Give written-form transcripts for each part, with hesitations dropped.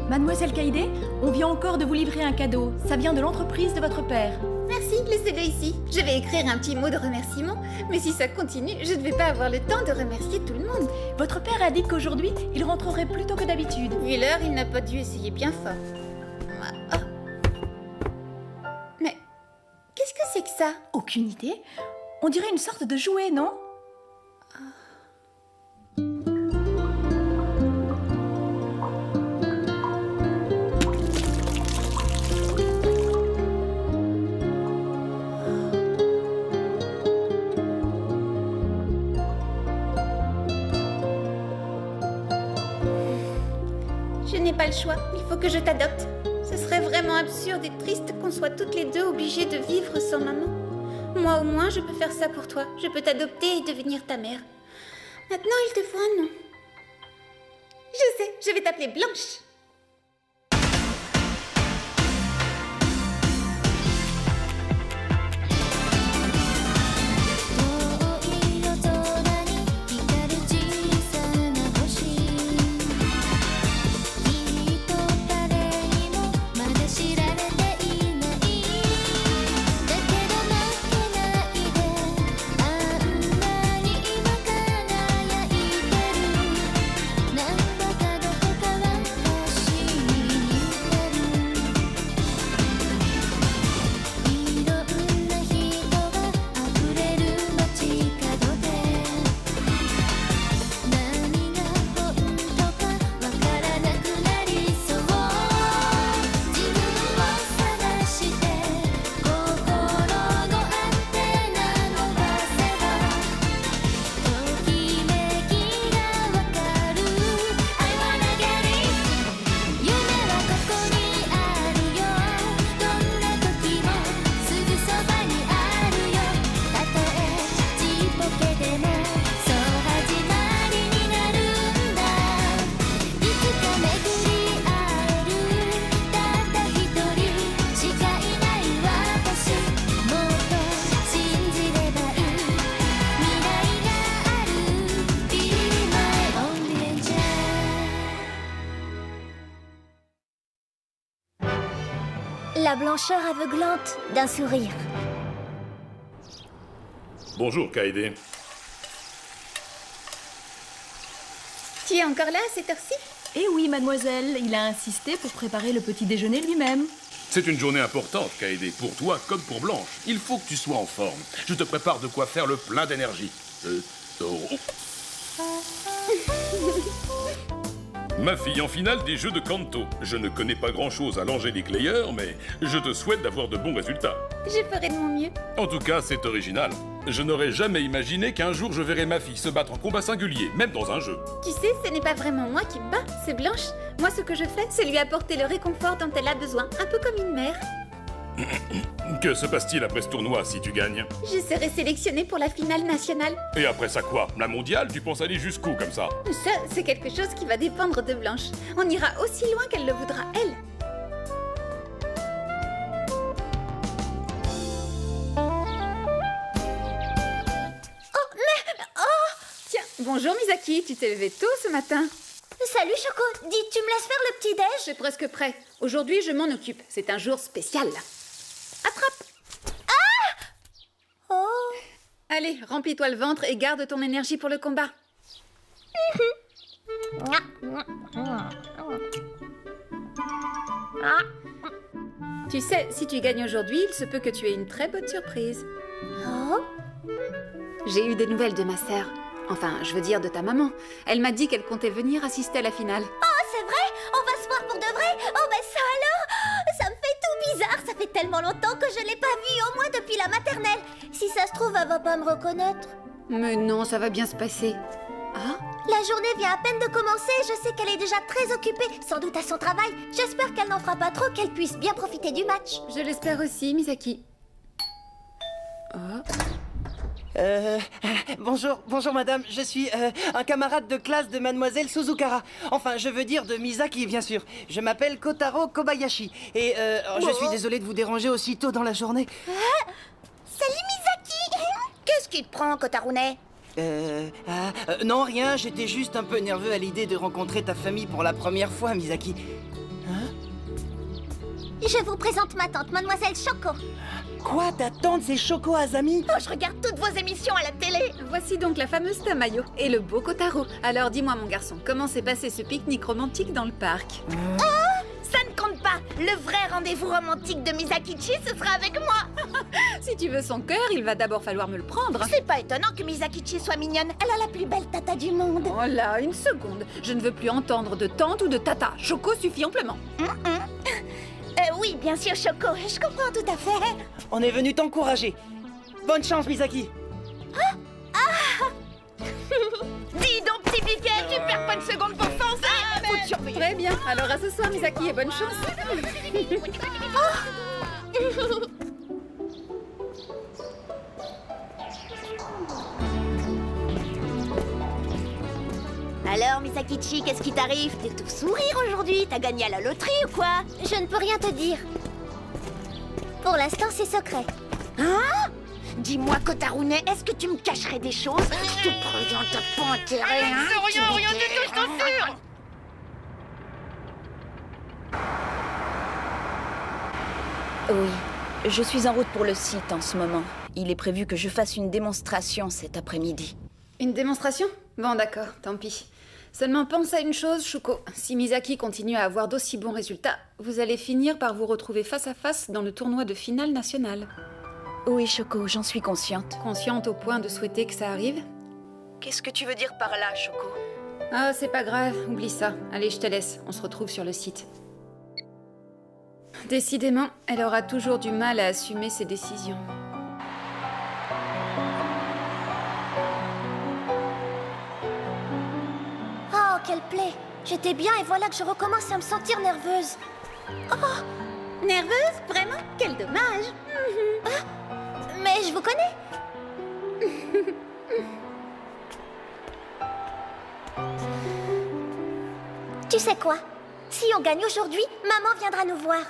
Mademoiselle Kaede, on vient encore de vous livrer un cadeau. Ça vient de l'entreprise de votre père. Merci, laissez-le ici. Je vais écrire un petit mot de remerciement, mais si ça continue, je ne vais pas avoir le temps de remercier tout le monde. Votre père a dit qu'aujourd'hui, il rentrerait plus tôt que d'habitude. Vu l'heure, il n'a pas dû essayer bien fort. Ah. Mais qu'est-ce que c'est que ça? Aucune idée. On dirait une sorte de jouet, non? Je n'ai pas le choix, il faut que je t'adopte. Ce serait vraiment absurde et triste qu'on soit toutes les deux obligées de vivre sans maman. Moi au moins, je peux faire ça pour toi. Je peux t'adopter et devenir ta mère. Maintenant, il te faut un nom. Je sais, je vais t'appeler Blanche. La blancheur aveuglante d'un sourire. Bonjour, Kaede. Tu es encore là à cette heure-ci? Eh oui, mademoiselle, il a insisté pour préparer le petit déjeuner lui-même. C'est une journée importante, Kaede, pour toi comme pour Blanche. Il faut que tu sois en forme. Je te prépare de quoi faire le plein d'énergie. Ma fille en finale des jeux de Kanto. Je ne connais pas grand-chose à l'Angélique Layer, mais je te souhaite d'avoir de bons résultats. Je ferai de mon mieux. En tout cas, c'est original. Je n'aurais jamais imaginé qu'un jour je verrais ma fille se battre en combat singulier, même dans un jeu. Tu sais, ce n'est pas vraiment moi qui me bats, c'est Blanche. Moi, ce que je fais, c'est lui apporter le réconfort dont elle a besoin, un peu comme une mère. Que se passe-t-il après ce tournoi si tu gagnes? Je serai sélectionnée pour la finale nationale. Et après ça quoi? La mondiale? Tu penses aller jusqu'où comme ça? Ça, c'est quelque chose qui va dépendre de Blanche. On ira aussi loin qu'elle le voudra, elle. Tiens, bonjour Misaki, tu t'es levée tôt ce matin. Salut Choco, dis, tu me laisses faire le petit-déj? C'est presque prêt. Aujourd'hui, je m'en occupe. C'est un jour spécial. Attrape! Oh. Allez, remplis-toi le ventre et garde ton énergie pour le combat. Tu sais, si tu gagnes aujourd'hui, il se peut que tu aies une très bonne surprise. Oh. J'ai eu des nouvelles de ma sœur. Enfin, je veux dire de ta maman. Elle m'a dit qu'elle comptait venir assister à la finale. Oh, c'est vrai? On va se voir pour de vrai? Oh, ben ça alors? Ça me fait tout bizarre. Ça fait tellement longtemps que je l'ai pas vue, au moins depuis la maternelle. Si ça se trouve, elle va pas me reconnaître. Mais non, ça va bien se passer. Ah, La journée vient à peine de commencer, je sais qu'elle est déjà très occupée, sans doute à son travail. J'espère qu'elle n'en fera pas trop, qu'elle puisse bien profiter du match. Je l'espère aussi, Misaki. Bonjour madame, je suis un camarade de classe de mademoiselle Suzukara. Enfin, je veux dire de Misaki, bien sûr. Je m'appelle Kotaro Kobayashi. Et je suis désolé de vous déranger aussi tôt dans la journée. Salut Misaki. Qu'est-ce qui te prend, Kotarune? Non, rien, j'étais juste un peu nerveux à l'idée de rencontrer ta famille pour la première fois, Misaki. Je vous présente ma tante, mademoiselle Shoko. Quoi, ta tante, c'est Shoko Azami? Oh, je regarde toutes vos émissions à la télé. Voici donc la fameuse Tamayo et le beau Kotaro. Alors dis-moi mon garçon, comment s'est passé ce pique-nique romantique dans le parc? Ça ne compte pas. Le vrai rendez-vous romantique de Misakichi, ce sera avec moi. Si tu veux son cœur, il va d'abord falloir me le prendre. C'est pas étonnant que Misakichi soit mignonne. Elle a la plus belle tata du monde. Oh là, une seconde. Je ne veux plus entendre de tante ou de tata. Shoko suffit amplement. Oui, bien sûr, Shoko. Je comprends tout à fait. On est venu t'encourager. Bonne chance, Misaki. Dis donc, petit biquet, tu perds pas une seconde pour foncer. Faut te surveiller. Très bien. Alors à ce soir, Misaki, et bonne chance. Alors, Misakichi, qu'est-ce qui t'arrive? T'es tout sourire aujourd'hui. T'as gagné à la loterie ou quoi? Je ne peux rien te dire. Pour l'instant, c'est secret. Hein? Dis-moi, Kotarune, est-ce que tu me cacherais des choses? Je te préviens, t'as pas intérêt, hein? Rien du tout, je t'assure! Oui, je suis en route pour le site en ce moment. Il est prévu que je fasse une démonstration cet après-midi. Une démonstration? Bon, d'accord, tant pis. Seulement pense à une chose, Shuko. Si Misaki continue à avoir d'aussi bons résultats, vous allez finir par vous retrouver face à face dans le tournoi de finale nationale. Oui, Shoko, j'en suis consciente. Consciente au point de souhaiter que ça arrive? Qu'est-ce que tu veux dire par là, Shoko? Ah, c'est pas grave, oublie ça. Allez, je te laisse, on se retrouve sur le site. Décidément, elle aura toujours du mal à assumer ses décisions. Oh, quelle plaie. J'étais bien et voilà que je recommence à me sentir nerveuse. Nerveuse? Vraiment? Quel dommage! Mais je vous connais. Tu sais quoi? Si on gagne aujourd'hui, maman viendra nous voir.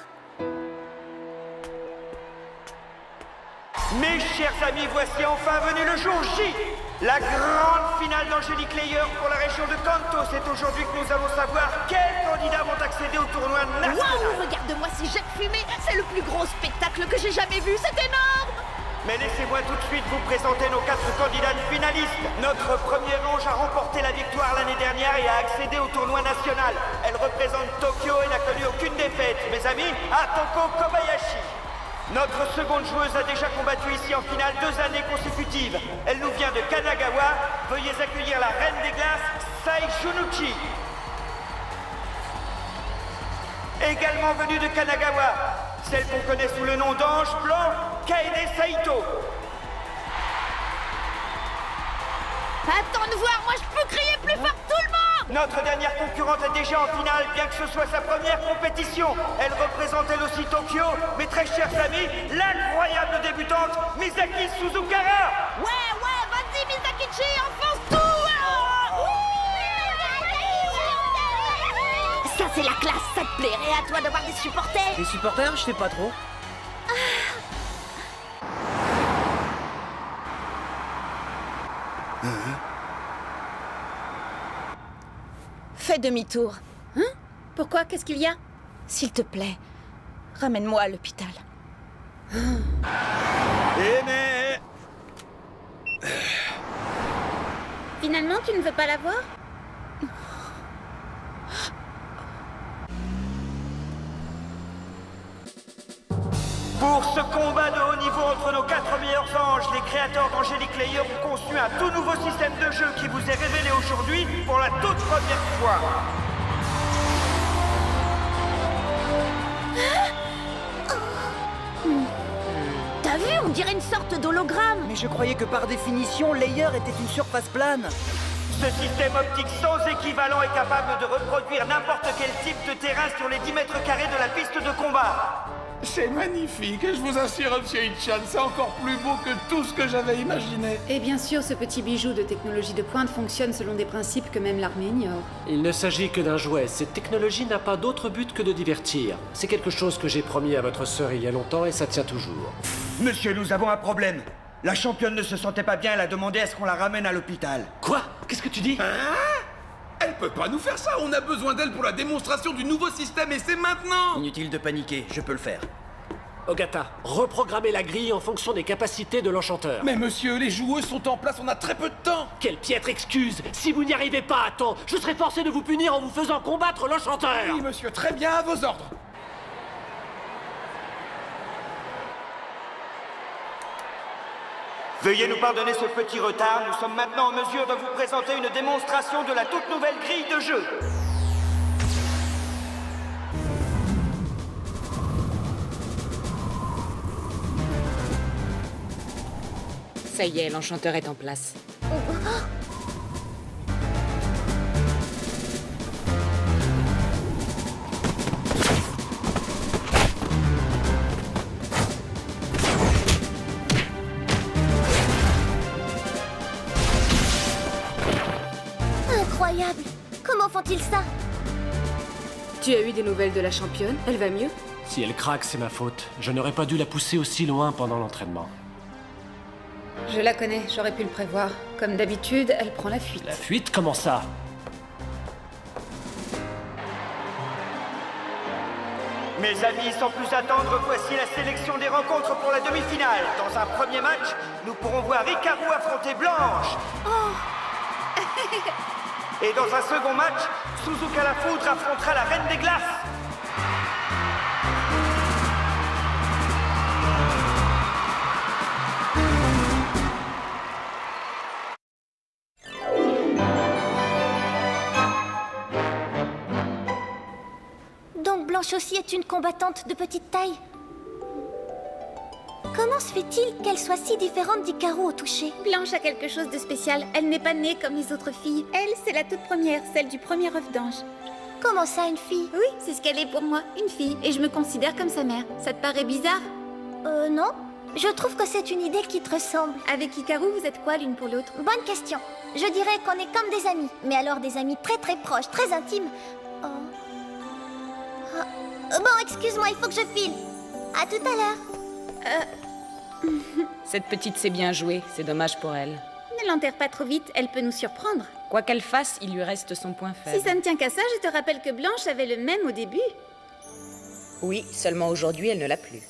Mes chers amis, voici enfin venu le jour J. La grande finale d'Angélique Layer pour la région de Kanto. C'est aujourd'hui que nous allons savoir quels candidats vont accéder au tournoi national. Waouh, regarde-moi ces jets de fumée. C'est le plus gros spectacle que j'ai jamais vu. C'est énorme. Mais laissez-moi tout de suite vous présenter nos 4 candidates finalistes. Notre première ange a remporté la victoire l'année dernière et a accédé au tournoi national. Elle représente Tokyo et n'a connu aucune défaite. Mes amis, Atoko Kobayashi. Notre seconde joueuse a déjà combattu ici en finale 2 années consécutives. Elle nous vient de Kanagawa. Veuillez accueillir la reine des glaces, Sai Junuki. Également venue de Kanagawa, celle qu'on connaît sous le nom d'Ange Blanc, Kaede Saito. Attends de voir, moi je peux crier plus fort que tout le monde. Notre dernière concurrente est déjà en finale, bien que ce soit sa première compétition. Elle représente elle aussi Tokyo, mes très chers amis, l'incroyable débutante Misaki Suzukara. Ouais, vas-y Misakichi, enfonce tout. Ça c'est la classe, ça te plairait à toi d'avoir des supporters? Les supporters, je sais pas trop. Fais demi-tour. Pourquoi? Qu'est-ce qu'il y a? S'il te plaît, ramène-moi à l'hôpital. Mais... Finalement, tu ne veux pas la voir? Pour ce combat de haut niveau entre nos 4 meilleurs anges, les créateurs d'Angélique Layer ont conçu un tout nouveau système de jeu qui vous est révélé aujourd'hui pour la toute première fois. T'as vu, on dirait une sorte d'hologramme. Mais je croyais que par définition, Layer était une surface plane. Ce système optique sans équivalent est capable de reproduire n'importe quel type de terrain sur les 10 mètres carrés de la piste de combat. C'est magnifique, et je vous assure, monsieur Ichan, c'est encore plus beau que tout ce que j'avais imaginé. Et bien sûr, ce petit bijou de technologie de pointe fonctionne selon des principes que même l'armée ignore. Il ne s'agit que d'un jouet. Cette technologie n'a pas d'autre but que de divertir. C'est quelque chose que j'ai promis à votre sœur il y a longtemps et ça tient toujours. Monsieur, nous avons un problème. La championne ne se sentait pas bien, elle a demandé à ce qu'on la ramène à l'hôpital. Quoi? Qu'est-ce que tu dis? Elle peut pas nous faire ça, on a besoin d'elle pour la démonstration du nouveau système et c'est maintenant. Inutile de paniquer, je peux le faire. Ogata, reprogrammez la grille en fonction des capacités de l'enchanteur. Mais monsieur, les joueuses sont en place, on a très peu de temps. Quelle piètre excuse! Si vous n'y arrivez pas à temps, je serai forcé de vous punir en vous faisant combattre l'enchanteur! Oui, monsieur, très bien, à vos ordres. Veuillez nous pardonner ce petit retard, nous sommes maintenant en mesure de vous présenter une démonstration de la toute nouvelle grille de jeu. Ça y est, l'enchanteur est en place. Incroyable! Comment font-ils ça? Tu as eu des nouvelles de la championne? Elle va mieux? Si elle craque, c'est ma faute. Je n'aurais pas dû la pousser aussi loin pendant l'entraînement. Je la connais, j'aurais pu le prévoir. Comme d'habitude, elle prend la fuite. La fuite? Comment ça? Mes amis, sans plus attendre, voici la sélection des rencontres pour la demi-finale. Dans un premier match, nous pourrons voir Hikaru affronter Blanche. Et dans un second match, Suzuka la Foudre affrontera la Reine des Glaces. Donc Blanche aussi est une combattante de petite taille? Comment se fait-il qu'elle soit si différente d'Hikaru au toucher? Blanche a quelque chose de spécial. Elle n'est pas née comme les autres filles. Elle, c'est la toute première, celle du premier œuf d'ange. Comment ça, une fille? Oui, c'est ce qu'elle est pour moi, une fille. Et je me considère comme sa mère. Ça te paraît bizarre? Non. Je trouve que c'est une idée qui te ressemble. Avec Hikaru, vous êtes quoi l'une pour l'autre? Bonne question. Je dirais qu'on est comme des amis. Mais alors des amis très très proches, très intimes. Oh. Bon, excuse-moi, il faut que je file. À tout à l'heure. Cette petite sait bien jouer, c'est dommage pour elle. Ne l'enterre pas trop vite, elle peut nous surprendre. Quoi qu'elle fasse, il lui reste son point faible. Si ça ne tient qu'à ça, je te rappelle que Blanche avait le même au début. Oui, seulement aujourd'hui, elle ne l'a plus.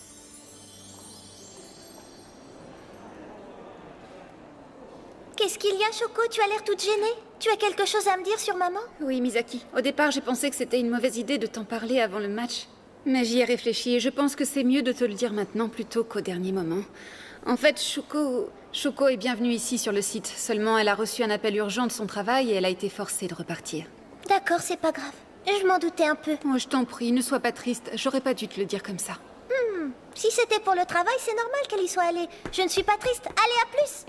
Qu'est-ce qu'il y a, Shoko? Tu as l'air toute gênée. Tu as quelque chose à me dire sur maman? Oui, Misaki. Au départ, j'ai pensé que c'était une mauvaise idée de t'en parler avant le match. Mais j'y ai réfléchi et je pense que c'est mieux de te le dire maintenant plutôt qu'au dernier moment. En fait, Shoko est bienvenue ici sur le site. Seulement, elle a reçu un appel urgent de son travail et elle a été forcée de repartir. D'accord, c'est pas grave. Je m'en doutais un peu. Oh, je t'en prie, ne sois pas triste. J'aurais pas dû te le dire comme ça. Si c'était pour le travail, c'est normal qu'elle y soit allée. Je ne suis pas triste. Allez, à plus!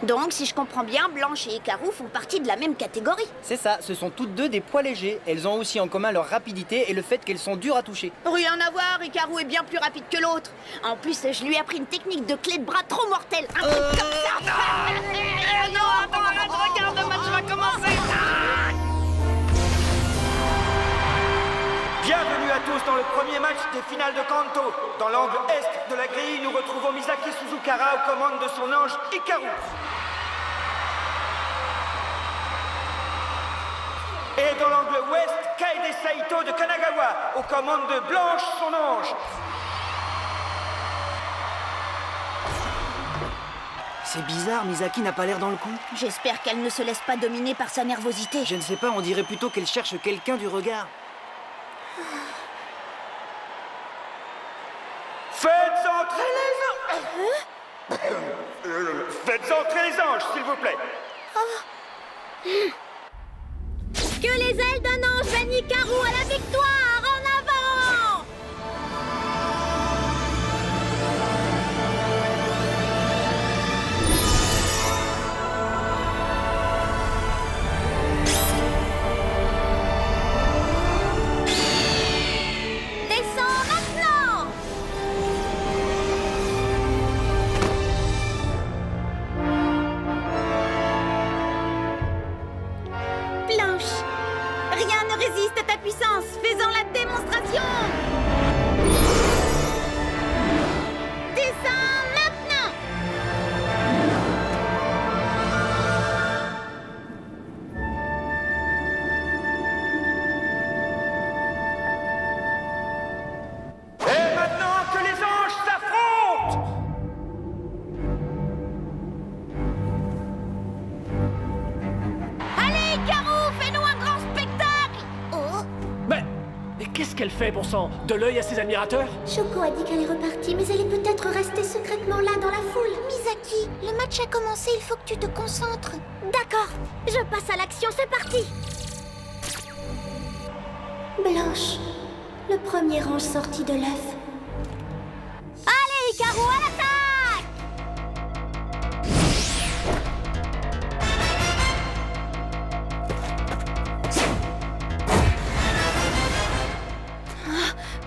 Donc, si je comprends bien, Blanche et Hikaru font partie de la même catégorie. C'est ça, ce sont toutes deux des poids légers. Elles ont aussi en commun leur rapidité et le fait qu'elles sont dures à toucher. Rien à voir, Hikaru est bien plus rapide que l'autre. En plus, je lui ai appris une technique de clé de bras trop mortelle. Un truc comme ça. Non, attends, regarde, le match va commencer. Bienvenue à tous dans le premier match des finales de Kanto. Dans l'angle est de la grille, nous retrouvons Misaki Suzukara aux commandes de son ange Hikaru. Et dans l'angle ouest, Kaede Saito de Kanagawa, aux commandes de Blanche, son ange. C'est bizarre, Misaki n'a pas l'air dans le coup. J'espère qu'elle ne se laisse pas dominer par sa nervosité. Je ne sais pas, on dirait plutôt qu'elle cherche quelqu'un du regard. Faites entrer les anges. Faites entrer les anges, s'il vous plaît. Que les ailes d'un ange mènent Hikaru à la victoire! En avant! démonstration. Descends maintenant. Et maintenant que les anges s'affrontent! Allez, Garou, fais-nous un grand spectacle. Oh, Mais qu'est-ce qu'elle fait, bon sang? De l'œil à ses admirateurs? Shoko a dit qu'elle est repartie, mais elle est peut-être restée secrètement là dans la foule. Misaki, le match a commencé, il faut que tu te concentres. D'accord, je passe à l'action, c'est parti. Blanche, le premier ange sorti de l'œuf. Allez, Ikaru, à l'attaque!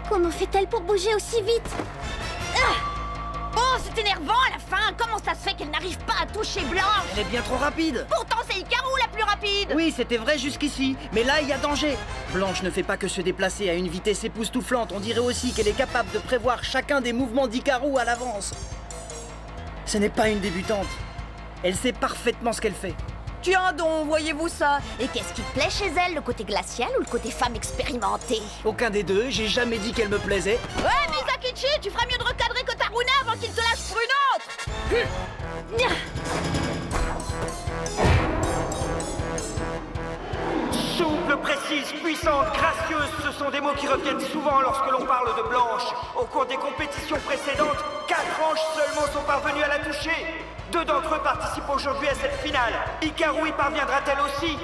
Comment fait-elle pour bouger aussi vite? Oh, c'est énervant à la fin. Comment ça se fait qu'elle n'arrive pas à toucher Blanche? Elle est bien trop rapide. Pourtant, c'est Ikaru la plus rapide. Oui, c'était vrai jusqu'ici, mais là, il y a danger. Blanche ne fait pas que se déplacer à une vitesse époustouflante. On dirait aussi qu'elle est capable de prévoir chacun des mouvements d'Ikaru à l'avance. Ce n'est pas une débutante. Elle sait parfaitement ce qu'elle fait. Tiens donc, voyez-vous ça? Et qu'est-ce qui te plaît chez elle, le côté glacial ou le côté femme expérimentée? Aucun des deux, j'ai jamais dit qu'elle me plaisait. Ouais, Misakichi, tu ferais mieux de recadrer Kotaruna avant qu'il te lâche pour une autre. Souple, précise, puissante, gracieuse, ce sont des mots qui reviennent souvent lorsque l'on parle de Blanche. Au cours des compétitions précédentes, 4 anges seulement sont parvenus à la toucher. 2 d'entre eux participent aujourd'hui à cette finale. Ikaru y parviendra-t-elle aussi?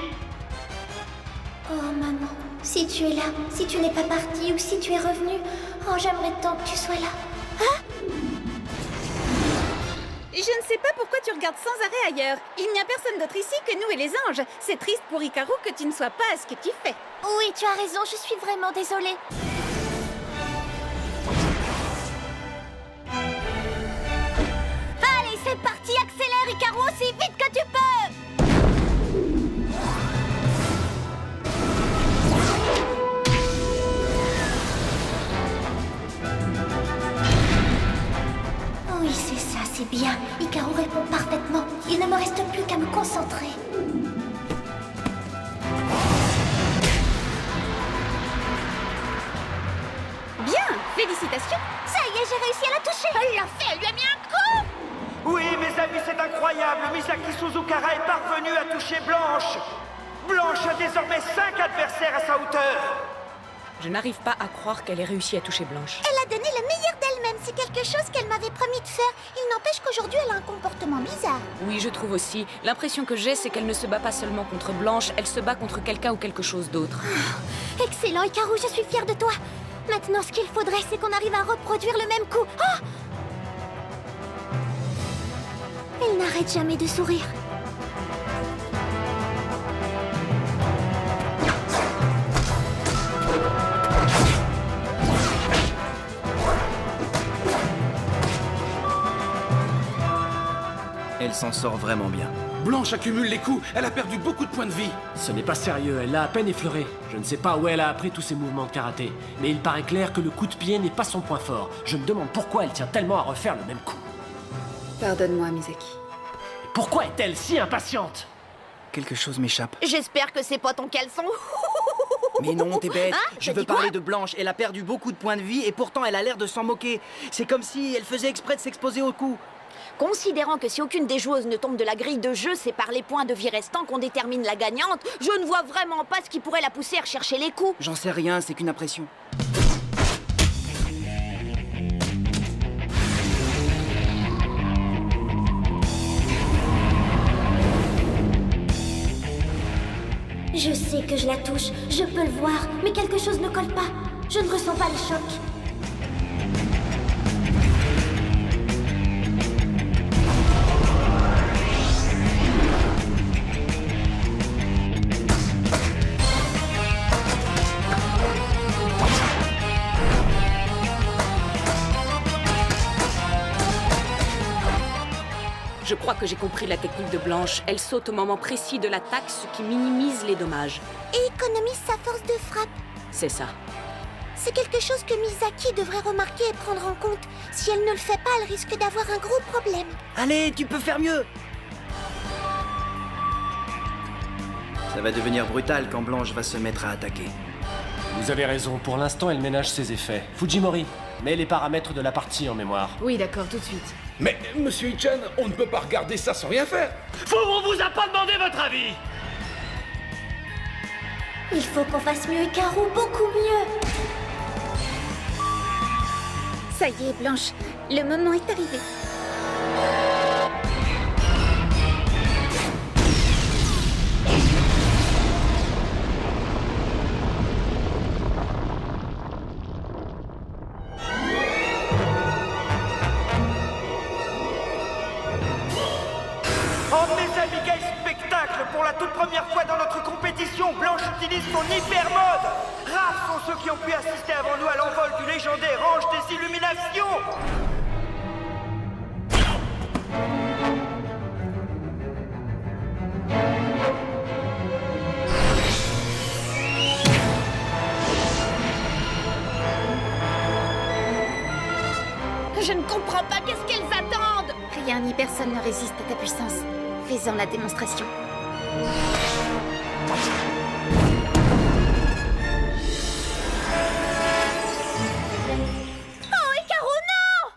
Oh maman, si tu es là, si tu n'es pas partie ou si tu es revenue, oh j'aimerais tant que tu sois là. Je ne sais pas pourquoi tu regardes sans arrêt ailleurs. Il n'y a personne d'autre ici que nous et les anges. C'est triste pour Ikaru que tu ne sois pas à ce que tu fais. Oui, tu as raison, je suis vraiment désolée. Allez, c'est parti, accélère Ikaru aussi vite que tu peux. Oui, c'est ça, c'est bien. Ikaru répond parfaitement. Il ne me reste plus qu'à me concentrer. Bien, félicitations. Ça y est, j'ai réussi à la toucher. Elle l'a fait, elle lui a mis un coup. Oui, mes amis, c'est incroyable. Misaki Suzukara est parvenue à toucher Blanche. Blanche a désormais 5 adversaires à sa hauteur. Je n'arrive pas à croire qu'elle ait réussi à toucher Blanche. Elle a donné le meilleur d'elle-même. C'est quelque chose qu'elle m'avait promis de faire. Il n'empêche qu'aujourd'hui, elle a un comportement bizarre. Oui, je trouve aussi. L'impression que j'ai, c'est qu'elle ne se bat pas seulement contre Blanche, elle se bat contre quelqu'un ou quelque chose d'autre. Excellent, Ikaru, je suis fière de toi. Maintenant, ce qu'il faudrait, c'est qu'on arrive à reproduire le même coup. Oh! Elle n'arrête jamais de sourire. Elle s'en sort vraiment bien. Blanche accumule les coups, elle a perdu beaucoup de points de vie. Ce n'est pas sérieux, elle l'a à peine effleuré. Je ne sais pas où elle a appris tous ces mouvements de karaté, mais il paraît clair que le coup de pied n'est pas son point fort. Je me demande pourquoi elle tient tellement à refaire le même coup. Pardonne-moi, Misaki. Et pourquoi est-elle si impatiente? Quelque chose m'échappe. J'espère que c'est pas ton caleçon. Mais non, t'es bête. Hein? Je T'as veux dit quoi? parler de Blanche. Elle a perdu beaucoup de points de vie et pourtant elle a l'air de s'en moquer. C'est comme si elle faisait exprès de s'exposer au coup. Considérant que si aucune des joueuses ne tombe de la grille de jeu, c'est par les points de vie restants qu'on détermine la gagnante, je ne vois vraiment pas ce qui pourrait la pousser à rechercher les coups. J'en sais rien, c'est qu'une impression. Je sais que je la touche, je peux le voir, mais quelque chose ne colle pas. Je ne ressens pas le choc. Je crois que j'ai compris la technique de Blanche. Elle saute au moment précis de l'attaque, ce qui minimise les dommages. Et économise sa force de frappe. C'est ça. C'est quelque chose que Misaki devrait remarquer et prendre en compte. Si elle ne le fait pas, elle risque d'avoir un gros problème. Allez, tu peux faire mieux. Ça va devenir brutal quand Blanche va se mettre à attaquer. Vous avez raison, pour l'instant elle ménage ses effets. Fujimori, mets les paramètres de la partie en mémoire. Oui, d'accord, tout de suite. Mais, monsieur Ichan, on ne peut pas regarder ça sans rien faire. On vous a pas demandé votre avis! Il faut qu'on fasse mieux, Hikaru, beaucoup mieux. Ça y est, Blanche, le moment est arrivé. Emmenez amis, quel spectacle! Pour la toute première fois dans notre compétition, Blanche utilise son hyper mode! Rares sont ceux qui ont pu assister avant nous à l'envol du légendaire ange des illuminations! Je ne comprends pas, qu'est-ce qu'elles attendent? Rien ni personne ne résiste à ta puissance. Fais-en la démonstration. Oh, Hikaru, non!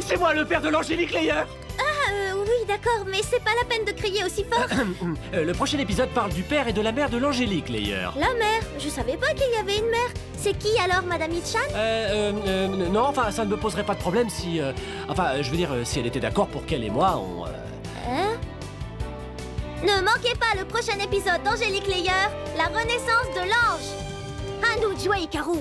C'est moi le père de l'Angélique Layer. Oui, d'accord, mais c'est pas la peine de crier aussi fort. Le prochain épisode parle du père et de la mère de l'Angélique Layer. La mère? Je savais pas qu'il y avait une mère. C'est qui alors, Madame Ichan? Non, enfin, ça ne me poserait pas de problème si... enfin, je veux dire, si elle était d'accord pour qu'elle et moi, on... Hein? Ne manquez pas le prochain épisode d'Angélique Layer, la renaissance de l'ange. À nous de jouer, Hikaru.